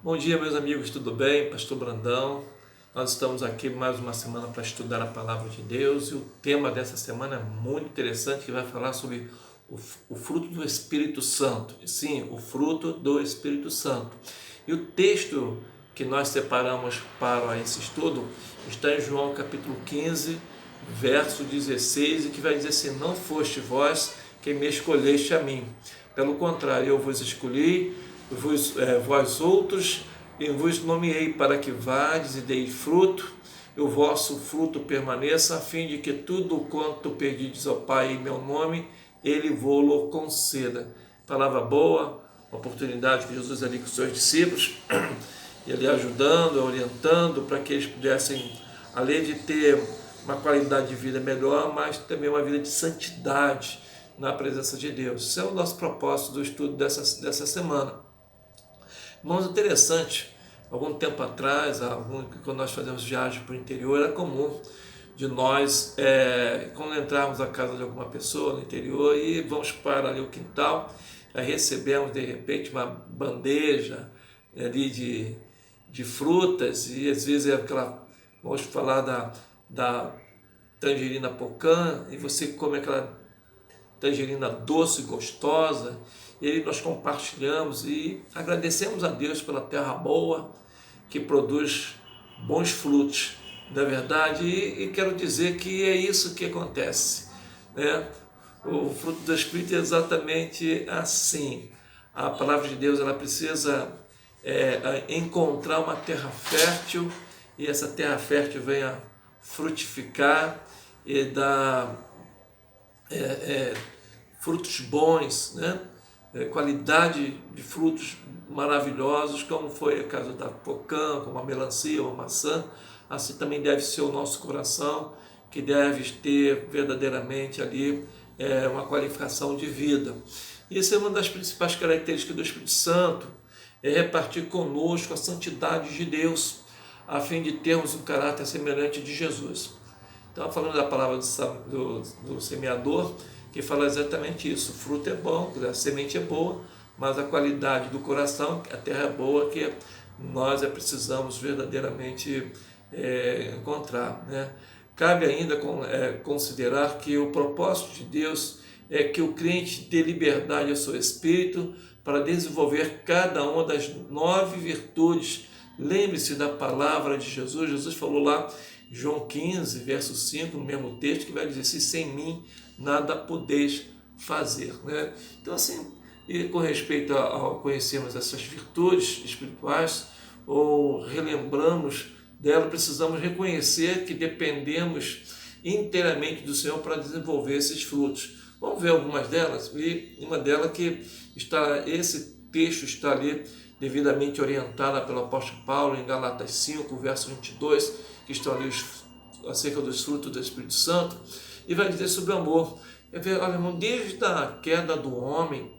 Bom dia, meus amigos, tudo bem? Pastor Brandão. Nós estamos aqui mais uma semana para estudar a Palavra de Deus e o tema dessa semana é muito interessante, que vai falar sobre o fruto do Espírito Santo. Sim, o fruto do Espírito Santo. E o texto que nós separamos para esse estudo está em João capítulo 15, verso 16, e que vai dizer assim: não foste vós quem me escolheste a mim. Pelo contrário, eu vos escolhi, vós outros, eu vos nomeei para que vades e deis fruto, e o vosso fruto permaneça, a fim de que tudo quanto pedides ao Pai em meu nome, Ele vô-lo conceda. Palavra boa, oportunidade que Jesus ali com os seus discípulos, e ali ajudando, orientando, para que eles pudessem, além de ter uma qualidade de vida melhor, mas também uma vida de santidade na presença de Deus. Esse é o nosso propósito do estudo dessa semana. Irmãos, interessante, algum tempo atrás, quando nós fazemos viagem para o interior, era comum de nós, quando entrarmos na casa de alguma pessoa no interior e vamos para ali o quintal, recebemos de repente uma bandeja ali de frutas, e às vezes é aquela, vamos falar da tangerina pocã, e você come aquela tangerina doce, gostosa, e aí nós compartilhamos e agradecemos a Deus pela terra boa que produz bons frutos, não é verdade? E quero dizer que é isso que acontece, né? O fruto do Espírito é exatamente assim. A palavra de Deus, ela precisa encontrar uma terra fértil, e essa terra fértil venha frutificar e dar frutos bons, né? Qualidade de frutos maravilhosos, como foi o caso da pocã, como a melancia ou a maçã. Assim também deve ser o nosso coração, que deve ter verdadeiramente ali uma qualificação de vida. E essa é uma das principais características do Espírito Santo, é repartir conosco a santidade de Deus, a fim de termos um caráter semelhante de Jesus. Então, falando da palavra do semeador, que fala exatamente isso: o fruto é bom, a semente é boa, mas a qualidade do coração, a terra é boa, que nós precisamos verdadeiramente encontrar, né? Cabe ainda considerar que o propósito de Deus é que o crente dê liberdade ao seu espírito para desenvolver cada uma das 9 virtudes. Lembre-se da palavra de Jesus. Jesus falou lá, João 15, verso 5, no mesmo texto, que vai dizer assim: sem mim nada podeis fazer, né? Então, assim, e com respeito ao conhecermos essas virtudes espirituais, ou relembramos dela, precisamos reconhecer que dependemos inteiramente do Senhor para desenvolver esses frutos. Vamos ver algumas delas, e uma delas que esse texto está ali devidamente orientada pelo apóstolo Paulo em Galatas 5, verso 22, que estão ali acerca dos frutos do Espírito Santo, e vai dizer sobre o amor. Olha, irmão, desde a queda do homem,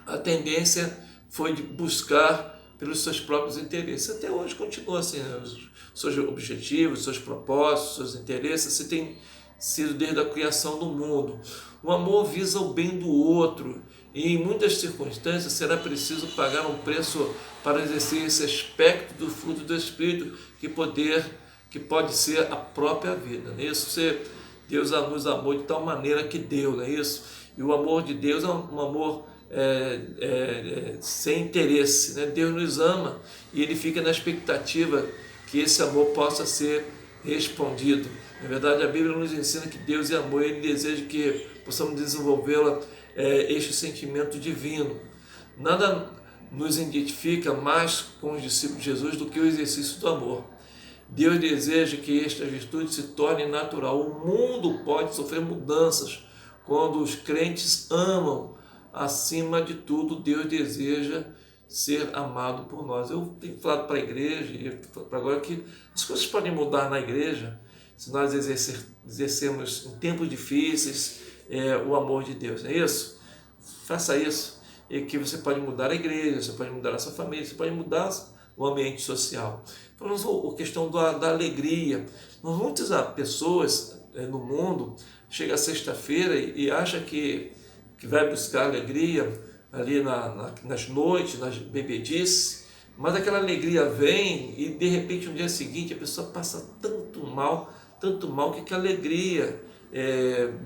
a tendência foi de buscar pelos seus próprios interesses. Até hoje continua assim, né? Os seus objetivos, os seus propósitos, os seus interesses, se tem sido desde a criação do mundo. O amor visa o bem do outro, e em muitas circunstâncias será preciso pagar um preço para exercer esse aspecto do fruto do Espírito, que pode ser a própria vida. Não é isso? Deus nos amou de tal maneira que deu, não é isso? E o amor de Deus é um amor sem interesse, né? Deus nos ama e Ele fica na expectativa que esse amor possa ser respondido. Na verdade, a Bíblia nos ensina que Deus é amor e Ele deseja que possamos desenvolvê-la, este sentimento divino. Nada nos identifica mais com os discípulos de Jesus do que o exercício do amor. Deus deseja que esta virtude se torne natural. O mundo pode sofrer mudanças quando os crentes amam. Acima de tudo, Deus deseja ser amado por nós. Eu tenho falado para a igreja, e para agora, que as coisas podem mudar na igreja se nós exercermos em tempos difíceis o amor de Deus. É isso? Faça isso, e que você pode mudar a igreja, você pode mudar a sua família, você pode mudar o ambiente social. Falamos a questão da alegria. Muitas pessoas no mundo chegam sexta-feira e acham que vai buscar alegria ali nas noites, nas bebedices, mas aquela alegria vem e de repente no dia seguinte a pessoa passa tanto mal que a alegria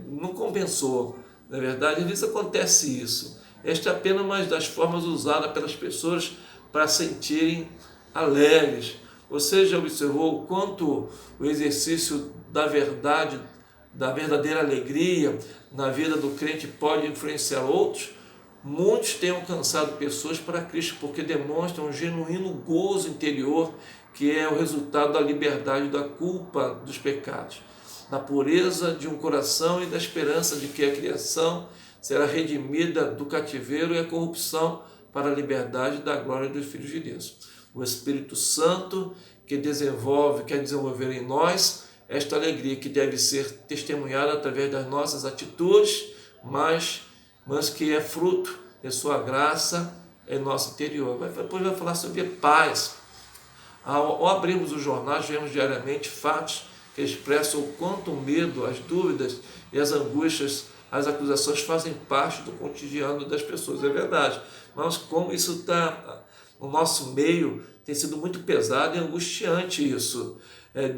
não compensou. Na verdade, às vezes acontece isso. Esta é apenas uma das formas usadas pelas pessoas para sentirem alegres. Você já observou o quanto o exercício da verdade, da verdadeira alegria na vida do crente pode influenciar outros? Muitos têm alcançado pessoas para Cristo porque demonstram um genuíno gozo interior que é o resultado da liberdade da culpa dos pecados, da pureza de um coração e da esperança de que a criação será redimida do cativeiro e a corrupção para a liberdade da glória dos filhos de Deus. O Espírito Santo quer desenvolver em nós esta alegria que deve ser testemunhada através das nossas atitudes, mas que é fruto de sua graça em nosso interior. Depois vai falar sobre paz. Ao abrirmos os jornais, vemos diariamente fatos que expressam o quanto o medo, as dúvidas e as angústias, as acusações fazem parte do cotidiano das pessoas. É verdade, mas como isso está no nosso meio, tem sido muito pesado e angustiante isso.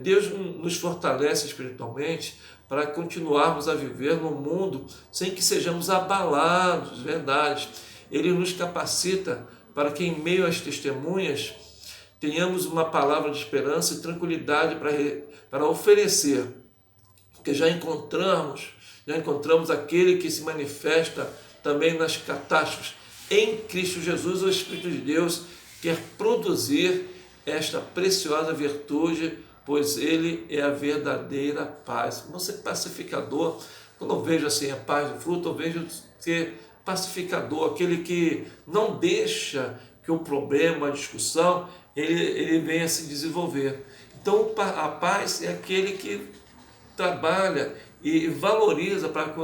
Deus nos fortalece espiritualmente para continuarmos a viver no mundo sem que sejamos abalados, verdade. Ele nos capacita para que em meio às testemunhas tenhamos uma palavra de esperança e tranquilidade para oferecer, porque já encontramos aquele que se manifesta também nas catástrofes. Em Cristo Jesus, o Espírito de Deus quer produzir esta preciosa virtude, pois Ele é a verdadeira paz. Você pacificador, quando eu vejo assim a paz do fruto, eu vejo ser pacificador, aquele que não deixa que o problema, a discussão, ele venha se desenvolver. Então a paz é aquele que trabalha e valoriza para que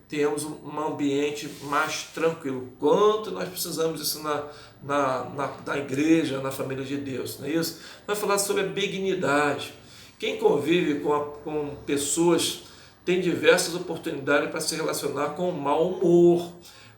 tenhamos um ambiente mais tranquilo. Quanto nós precisamos disso na igreja, na família de Deus, não é isso? Vai falar sobre a benignidade. Quem convive com pessoas tem diversas oportunidades para se relacionar com mau humor,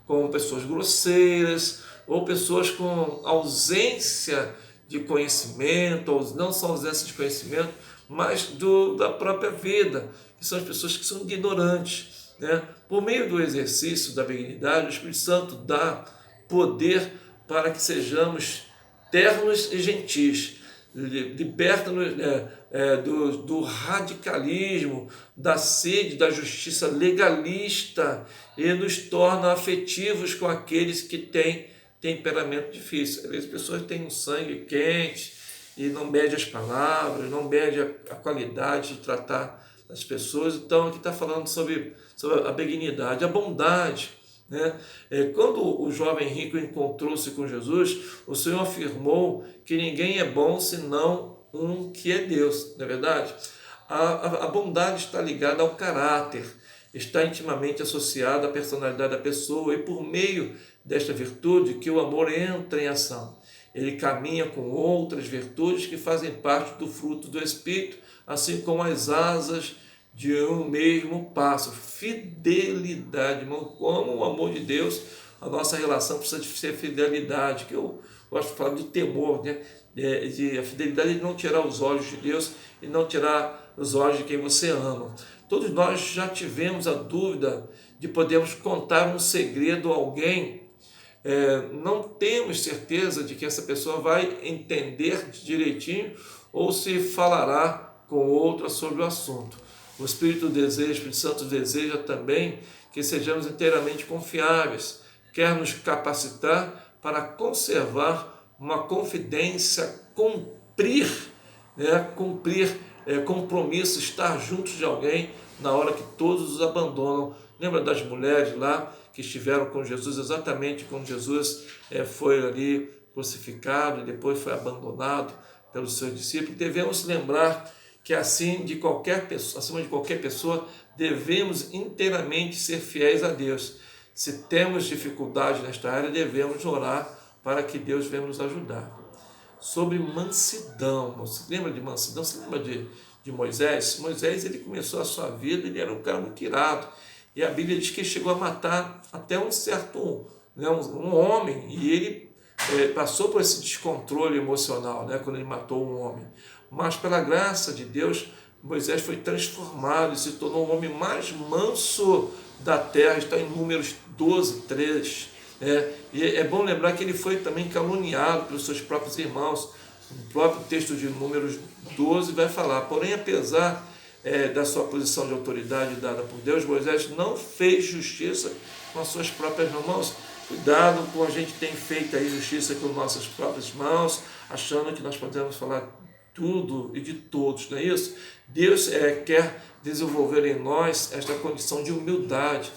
com pessoas grosseiras ou pessoas com ausência de conhecimento, ou não só ausência de conhecimento, mas da própria vida, que são as pessoas que são ignorantes, né? Por meio do exercício da benignidade, o Espírito Santo dá poder para que sejamos ternos e gentis, liberta-nos do radicalismo, da sede da justiça legalista e nos torna afetivos com aqueles que têm temperamento difícil. Às vezes as pessoas têm um sangue quente e não mede as palavras, não mede a qualidade de tratar as pessoas. Então aqui está falando sobre a benignidade, a bondade, né? Quando o jovem rico encontrou-se com Jesus, o Senhor afirmou que ninguém é bom senão um que é Deus, não é verdade? A bondade está ligada ao caráter, está intimamente associada à personalidade da pessoa, e por meio desta virtude que o amor entra em ação. Ele caminha com outras virtudes que fazem parte do fruto do Espírito, assim como as asas de um mesmo pássaro. Fidelidade, irmão, como o amor de Deus, a nossa relação precisa de ser fidelidade, que eu gosto de falar de temor, né? A fidelidade de não tirar os olhos de Deus e não tirar os olhos de quem você ama. Todos nós já tivemos a dúvida de podermos contar um segredo a alguém. Não temos certeza de que essa pessoa vai entender direitinho ou se falará com outra sobre o assunto. O Espírito Santo deseja também que sejamos inteiramente confiáveis, quer nos capacitar para conservar uma confidência, cumprir compromisso, estar juntos de alguém na hora que todos os abandonam. Lembra das mulheres lá que estiveram com Jesus exatamente quando Jesus foi ali crucificado e depois foi abandonado pelos seus discípulos? Devemos lembrar que acima de qualquer pessoa, devemos inteiramente ser fiéis a Deus. Se temos dificuldade nesta área, devemos orar para que Deus venha nos ajudar. Sobre mansidão, você lembra de mansidão? Você lembra de Moisés? Moisés, ele começou a sua vida, ele era um cara muito irado, e a Bíblia diz que ele chegou a matar até um certo um homem, e ele passou por esse descontrole emocional, né, quando ele matou um homem. Mas pela graça de Deus, Moisés foi transformado e se tornou o homem mais manso da terra. Está em Números 12, 3. E é bom lembrar que ele foi também caluniado pelos seus próprios irmãos. O próprio texto de Números 12 vai falar: porém, apesar da sua posição de autoridade dada por Deus, Moisés não fez justiça com as suas próprias mãos. Cuidado com a gente tem feito aí justiça com nossas próprias mãos, achando que nós podemos falar tudo e de todos, não é isso? Deus quer desenvolver em nós esta condição de humildade,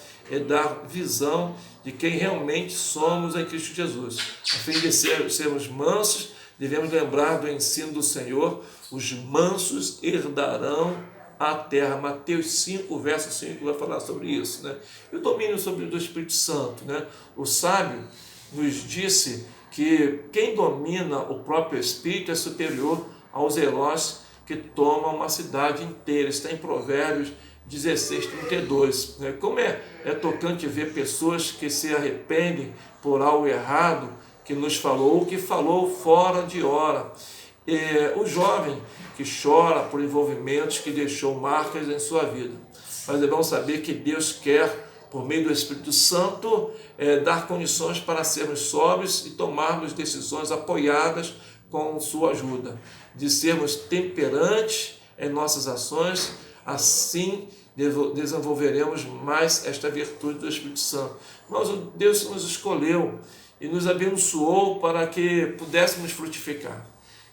dar visão de quem realmente somos em Cristo Jesus. A fim de sermos mansos, devemos lembrar do ensino do Senhor: os mansos herdarão a terra. Mateus 5, verso 5 vai falar sobre isso, né? E o domínio do Espírito Santo, né? O sábio nos disse que quem domina o próprio Espírito é superior aos heróis que tomam uma cidade inteira. Está em Provérbios 16, 32. Como é tocante ver pessoas que se arrependem por algo errado que nos falou, ou que falou fora de hora. O jovem que chora por envolvimentos que deixou marcas em sua vida. Mas é bom saber que Deus quer, por meio do Espírito Santo, dar condições para sermos sóbrios e tomarmos decisões apoiadas com sua ajuda, de sermos temperantes em nossas ações. Assim desenvolveremos mais esta virtude do Espírito Santo. Mas Deus nos escolheu e nos abençoou para que pudéssemos frutificar.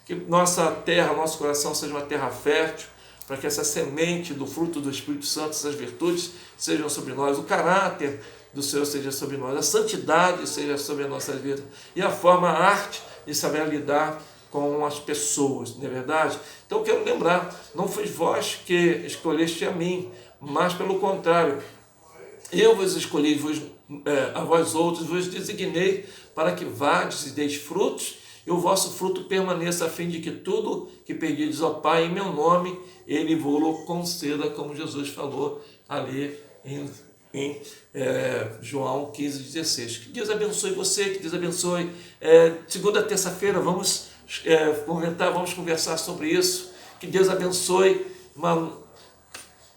Que nossa terra, nosso coração seja uma terra fértil, para que essa semente do fruto do Espírito Santo, essas virtudes sejam sobre nós, o caráter do Senhor seja sobre nós, a santidade seja sobre a nossa vida, e a forma, a arte de saber lidar com as pessoas, não é verdade? Então eu quero lembrar, não foi vós que escolheste a mim, mas pelo contrário, eu vos escolhi, a vós outros, vos designei para que vades e deis frutos, e o vosso fruto permaneça, a fim de que tudo que pedides ao Pai em meu nome, Ele vos conceda, como Jesus falou ali em João 15, 16. Que Deus abençoe você, que Deus abençoe. Segunda, terça-feira, vamos conversar sobre isso. Que Deus abençoe um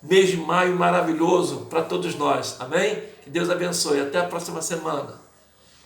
mês de maio maravilhoso para todos nós. Amém? Que Deus abençoe. Até a próxima semana.